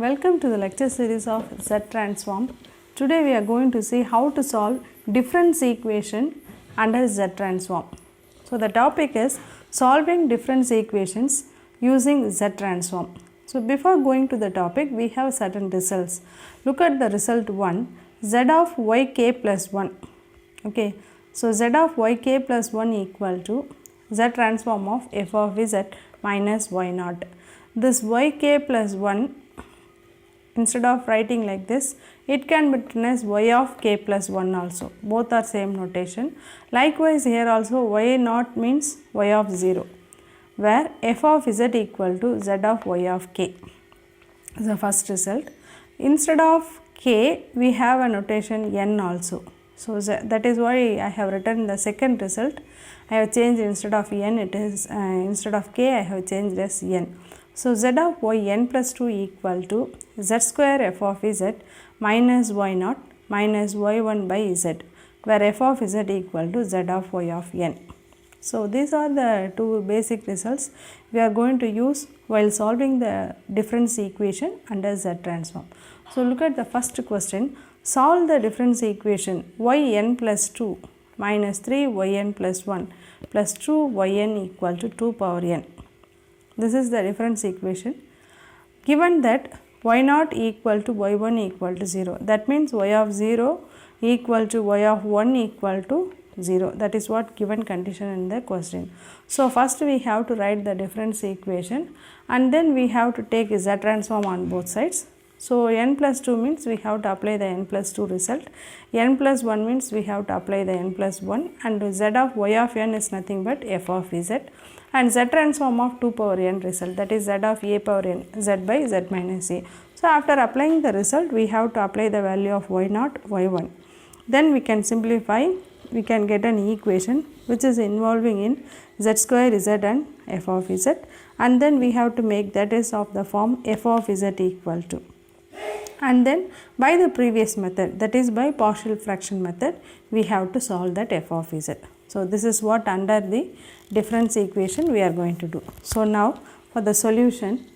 Welcome to the lecture series of Z transform. Today we are going to see how to solve difference equation under Z transform. So the topic is solving difference equations using Z transform. So before going to the topic, we have certain results. Look at the result 1, Z of yk plus 1. Okay, so Z of yk plus 1 equal to Z transform of f of z minus y naught. This yk plus 1, instead of writing like this, it can be written as y of k plus 1 also. Both are same notation. Likewise here also y naught means y of 0, where f of z equal to z of y of k. The first result. Instead of k, we have a notation n also. So that is why I have written the second result. I have changed instead of n, it is instead of k, I have changed as n. So z of y n plus 2 equal to z square f of z minus y naught minus y1 by z, where f of z equal to z of y of n. So these are the two basic results we are going to use while solving the difference equation under Z transform. So look at the first question. Solve the difference equation yn plus 2 minus 3yn plus 1 plus 2yn equal to 2 power n. This is the difference equation. Given that y naught equal to y1 equal to 0, that means y of 0 equal to y of 1 equal to 0. That is what given condition in the question. So first we have to write the difference equation and then we have to take Z transform on both sides. So n plus 2 means we have to apply the n plus 2 result. N plus 1 means we have to apply the n plus 1, and z of y of n is nothing but f of z, and Z transform of 2 power n result, that is z of a power n, z by z minus a. So after applying the result, we have to apply the value of y naught, y1. Then we can simplify, we can get an equation which is involving in z square z and f of z, and then we have to make that is of the form f of z equal to. And then by the previous method, that is by partial fraction method, we have to solve that f of z. So this is what under the difference equation we are going to do. So now for the solution,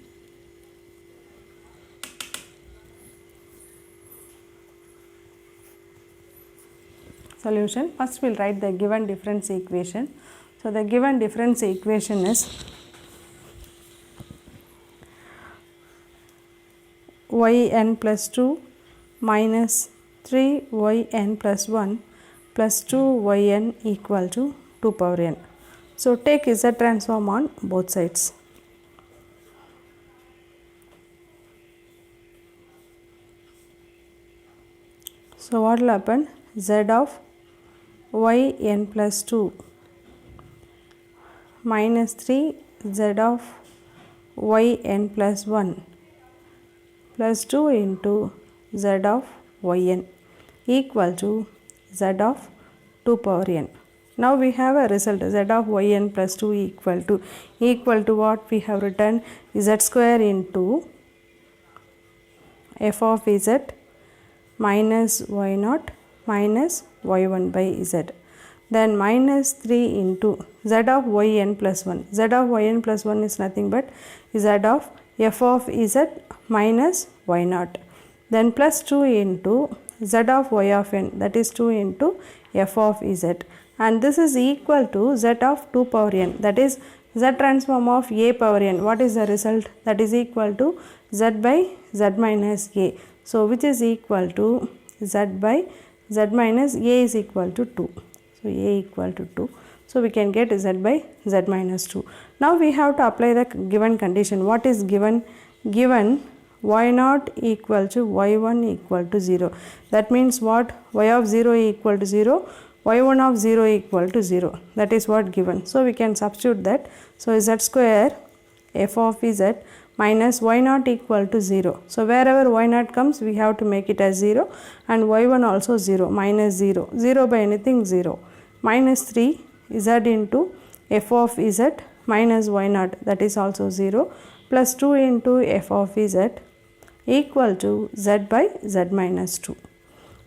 first we will write the given difference equation. So the given difference equation is yn plus 2 minus 3yn plus 1 plus 2yn equal to 2 power n. So take Z transform on both sides. So what will happen? Z of yn plus 2 minus 3 z of yn plus 1 plus 2 into z of yn equal to z of 2 power n. Now we have a result, z of yn plus 2 equal to what we have written, z square into f of z minus y naught minus y1 by z. Then minus 3 into z of yn plus 1. Z of yn plus 1 is nothing but z of f of z minus y naught. Then plus 2 into z of y of n, that is 2 into f of z. And this is equal to z of 2 power n, that is Z transform of a power n. What is the result? That is equal to z by z minus a. So which is equal to z by z minus a is equal to 2. So a equal to 2. So we can get z by z minus 2. Now we have to apply the given condition. What is given? Given y naught equal to y1 equal to 0. That means what? Y of 0 equal to 0, y1 of 0 equal to 0. That is what given. So we can substitute that. So z square f of z minus y naught equal to 0. So wherever y naught comes, we have to make it as 0, and y1 also 0, minus 0. 0 by anything 0. Minus 3 z into f of z minus y naught, that is also 0, plus 2 into f of z equal to z by z minus 2.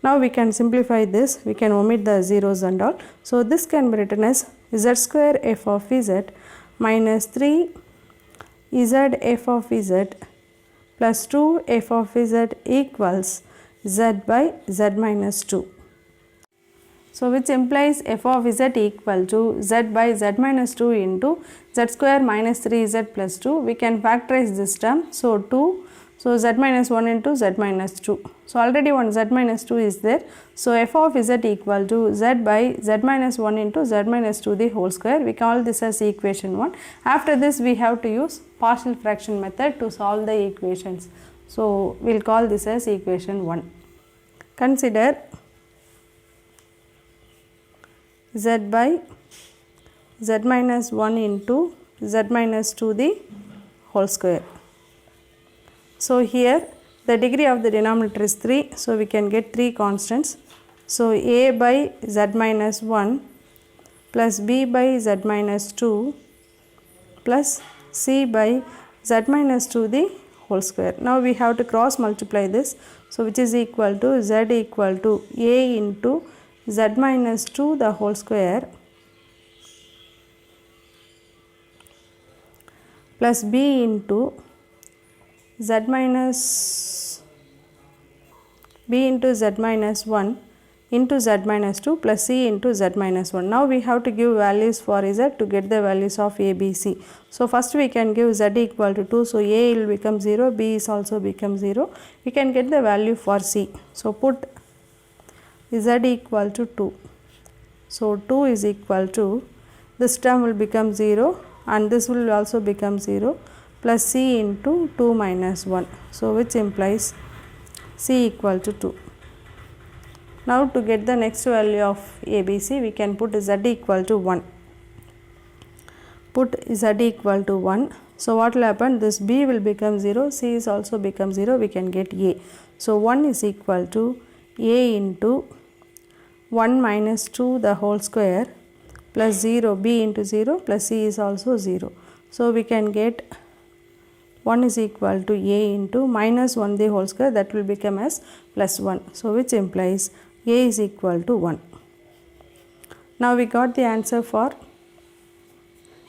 Now we can simplify this, we can omit the zeros and all. So this can be written as z square f of z minus 3 z f of z plus 2 f of z equals z by z minus 2. So which implies f of z equal to z by z minus 2 into z square minus 3z plus 2. We can factorize this term. So 2, so z minus 1 into z minus 2. So already one z minus 2 is there. So f of z equal to z by z minus 1 into z minus 2 the whole square. We call this as equation 1. After this we have to use partial fraction method to solve the equations. So we will call this as equation 1. Consider z by z minus 1 into z minus 2 the whole square. So here the degree of the denominator is 3, so we can get 3 constants. So a by z minus 1 plus b by z minus 2 plus c by z minus 2 the whole square. Now we have to cross multiply this, so which is equal to z equal to a into z minus 2 the whole square plus b into z minus 1 into z minus 2 plus c into z minus 1. Now we have to give values for z to get the values of a, b, c. So first we can give z equal to 2, so a will become 0, b is also become 0. We can get the value for c. So put z equal to 2. So 2 is equal to, this term will become 0 and this will also become 0 plus c into 2 minus 1. So which implies c equal to 2. Now to get the next value of ABC, we can put z equal to 1. Put z equal to 1. So what will happen? This b will become 0, c is also become 0, we can get a. So 1 is equal to a into 1 minus 2 the whole square plus 0, b into 0 plus c is also 0. So we can get 1 is equal to a into minus 1 the whole square, that will become as plus 1. So which implies a is equal to 1. Now we got the answer for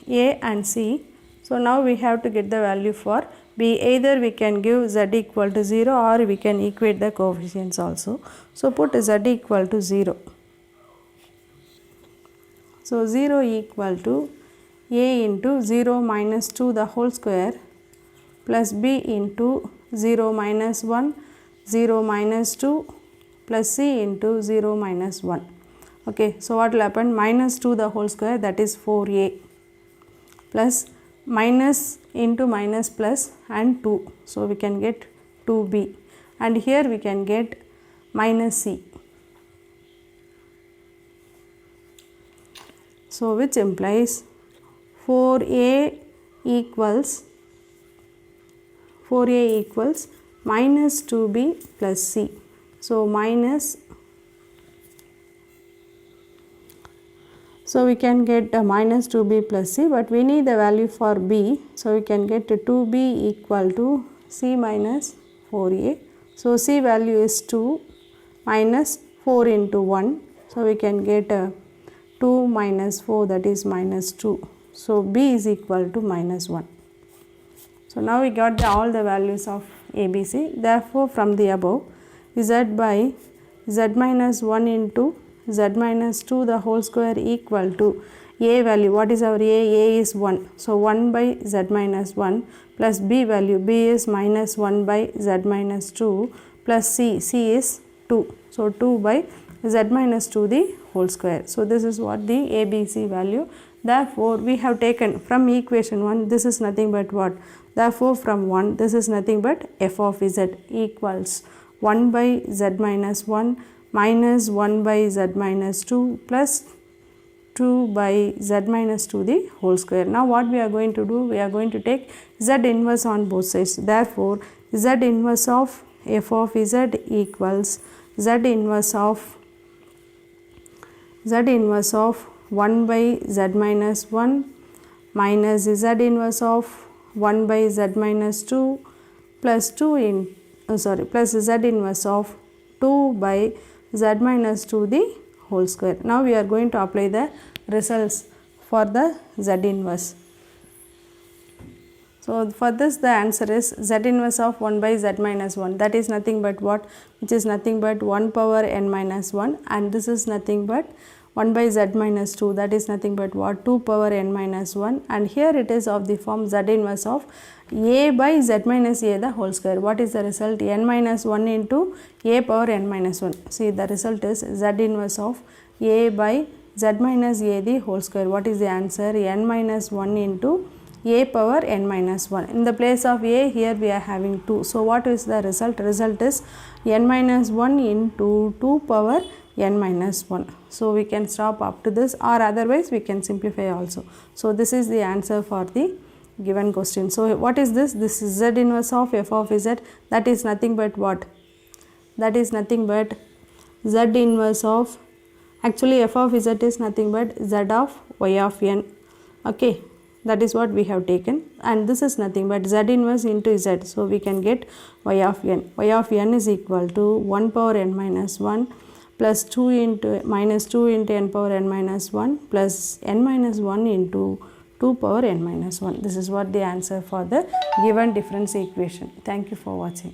a and c. So now we have to get the value for b. Either we can give z equal to 0 or we can equate the coefficients also. So put z equal to 0. So 0 equal to a into 0 minus 2 the whole square plus b into 0 minus 1, 0 minus 2 plus c into 0 minus 1. Okay, so what will happen? Minus 2 the whole square, that is 4a, plus minus into minus plus and 2. So we can get 2b, and here we can get minus c. So which implies 4a equals minus 2b plus c. So minus, so we can get a minus 2b plus c, but we need the value for b. So we can get 2b equal to c minus 4a. So c value is 2 minus 4 into 1. So we can get 2 minus 4, that is minus 2. So b is equal to minus 1. So now we got all the values of ABC. Therefore from the above, z by z minus 1 into z minus 2 the whole square equal to a value. What is our a? A is 1. So 1 by z minus 1 plus b value. B is minus 1 by z minus 2 plus c. C is 2. So 2 by z minus 2 the whole square. So this is what the ABC value. Therefore we have taken from equation 1, this is nothing but what? Therefore from 1, this is nothing but f of z equals 1 by z minus 1 minus 1 by z minus 2 plus 2 by z minus 2 the whole square. Now what we are going to do? We are going to take z inverse on both sides. Therefore z inverse of f of z equals z inverse of 1 by z minus 1 minus z inverse of 1 by z minus 2 plus 2 plus z inverse of 2 by z minus 2 the whole square. Now we are going to apply the results for the z inverse. So for this the answer is z inverse of 1 by z minus 1, that is nothing but what, which is nothing but 1 power n minus 1, and this is nothing but 1 by z minus 2, that is nothing but what, 2 power n minus 1, and here it is of the form z inverse of a by z minus a the whole square. What is the result? N minus 1 into a power n minus 1. See, the result is z inverse of a by z minus a the whole square. What is the answer? N minus 1 into a power n minus 1. In the place of a, here we are having 2. So what is the result? Result is n minus 1 into 2 power n minus 1. So we can stop up to this, or otherwise we can simplify also. So this is the answer for the given question. So what is this? This is z inverse of f of z, that is nothing but what? That is nothing but z inverse of, actually f of z is nothing but z of y of n. Okay, that is what we have taken, and this is nothing but z inverse into z. So we can get y of n. Y of n is equal to 1 power n minus 1 plus 2 into minus 2 into n power n minus 1 plus n minus 1 into 2 power n minus 1. This is what the answer for the given difference equation. Thank you for watching.